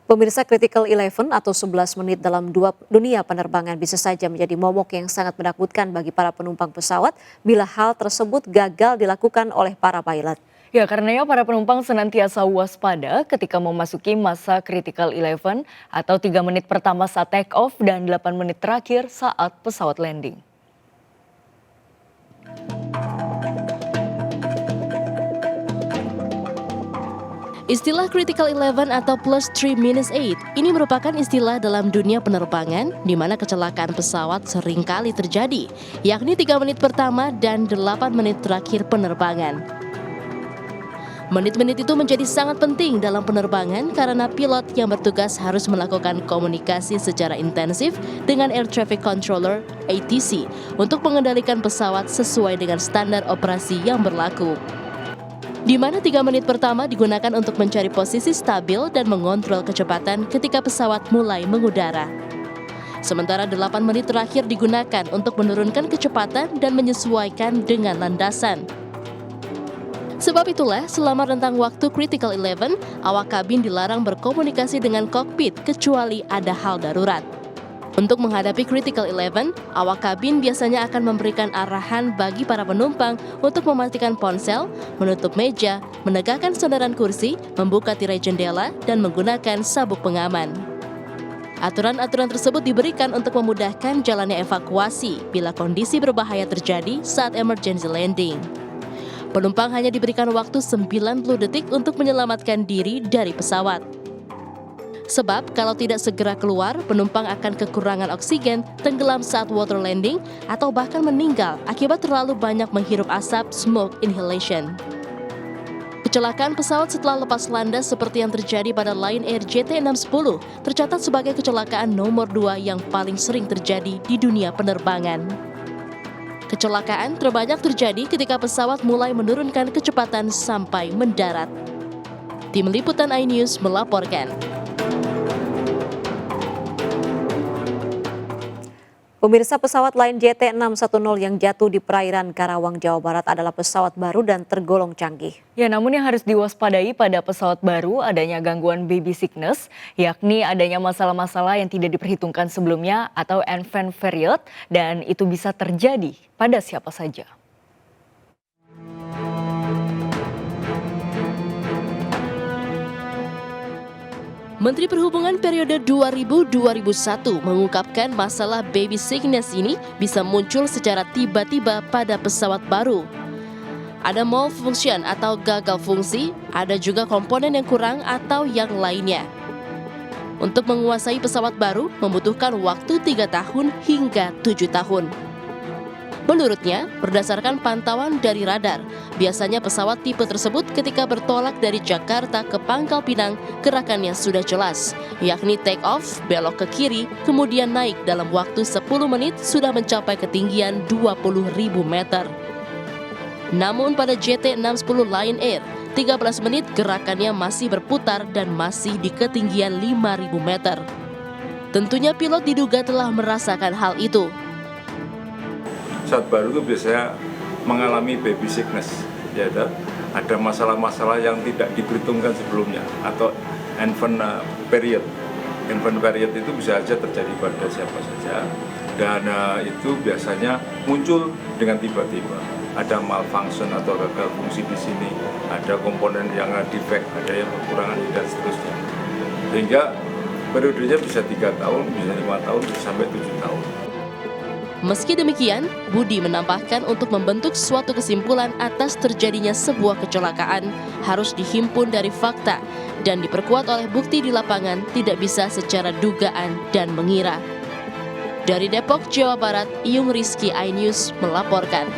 Pemirsa Critical Eleven atau 11 menit dalam dunia penerbangan bisa saja menjadi momok yang sangat menakutkan bagi para penumpang pesawat bila hal tersebut gagal dilakukan oleh para pilot. Ya, karenanya para penumpang senantiasa waspada ketika memasuki masa Critical Eleven atau 3 menit pertama saat take off dan 8 menit terakhir saat pesawat landing. Istilah Critical Eleven atau plus 3 minus 8 ini merupakan istilah dalam dunia penerbangan di mana kecelakaan pesawat seringkali terjadi, yakni 3 menit pertama dan 8 menit terakhir penerbangan. Menit-menit itu menjadi sangat penting dalam penerbangan karena pilot yang bertugas harus melakukan komunikasi secara intensif dengan Air Traffic Controller (ATC) untuk mengendalikan pesawat sesuai dengan standar operasi yang berlaku. Di mana 3 menit pertama digunakan untuk mencari posisi stabil dan mengontrol kecepatan ketika pesawat mulai mengudara. Sementara 8 menit terakhir digunakan untuk menurunkan kecepatan dan menyesuaikan dengan landasan. Sebab itulah, selama rentang waktu Critical Eleven, awak kabin dilarang berkomunikasi dengan kokpit kecuali ada hal darurat. Untuk menghadapi Critical Eleven, awak kabin biasanya akan memberikan arahan bagi para penumpang untuk mematikan ponsel, menutup meja, menegakkan sandaran kursi, membuka tirai jendela, dan menggunakan sabuk pengaman. Aturan-aturan tersebut diberikan untuk memudahkan jalannya evakuasi bila kondisi berbahaya terjadi saat emergency landing. Penumpang hanya diberikan waktu 90 detik untuk menyelamatkan diri dari pesawat. Sebab kalau tidak segera keluar, penumpang akan kekurangan oksigen, tenggelam saat water landing, atau bahkan meninggal akibat terlalu banyak menghirup asap smoke inhalation. Kecelakaan pesawat setelah lepas landas seperti yang terjadi pada Lion Air JT610 tercatat sebagai kecelakaan nomor 2 yang paling sering terjadi di dunia penerbangan. Kecelakaan terbanyak terjadi ketika pesawat mulai menurunkan kecepatan sampai mendarat. Tim Liputan iNews melaporkan. Pemirsa, pesawat Lion JT610 yang jatuh di perairan Karawang, Jawa Barat adalah pesawat baru dan tergolong canggih. Ya, namun yang harus diwaspadai pada pesawat baru adanya gangguan baby sickness, yakni adanya masalah-masalah yang tidak diperhitungkan sebelumnya atau infant variant, dan itu bisa terjadi pada siapa saja. Menteri Perhubungan periode 2000-2001 mengungkapkan masalah baby sickness ini bisa muncul secara tiba-tiba pada pesawat baru. Ada malfunction atau gagal fungsi, ada juga komponen yang kurang atau yang lainnya. Untuk menguasai pesawat baru membutuhkan waktu 3 tahun hingga 7 tahun. Menurutnya, berdasarkan pantauan dari radar, biasanya pesawat tipe tersebut ketika bertolak dari Jakarta ke Pangkal Pinang, gerakannya sudah jelas, yakni take off, belok ke kiri, kemudian naik dalam waktu 10 menit sudah mencapai ketinggian 20.000 meter. Namun pada JT610 Lion Air, 13 menit gerakannya masih berputar dan masih di ketinggian 5.000 meter. Tentunya pilot diduga telah merasakan hal itu. Pesawat baru itu biasanya mengalami baby sickness, yaitu ada masalah-masalah yang tidak diperhitungkan sebelumnya atau infant period. Infant period itu bisa saja terjadi pada siapa saja dan itu biasanya muncul dengan tiba-tiba. Ada malfunction atau gagal fungsi di sini, ada komponen yang defect, ada yang kekurangan dan seterusnya. Sehingga periodenya bisa 3 tahun, bisa 5 tahun, bisa sampai 7 tahun. Meski demikian, Budi menambahkan untuk membentuk suatu kesimpulan atas terjadinya sebuah kecelakaan harus dihimpun dari fakta dan diperkuat oleh bukti di lapangan, tidak bisa secara dugaan dan mengira. Dari Depok, Jawa Barat, Iyung Rizky iNews melaporkan.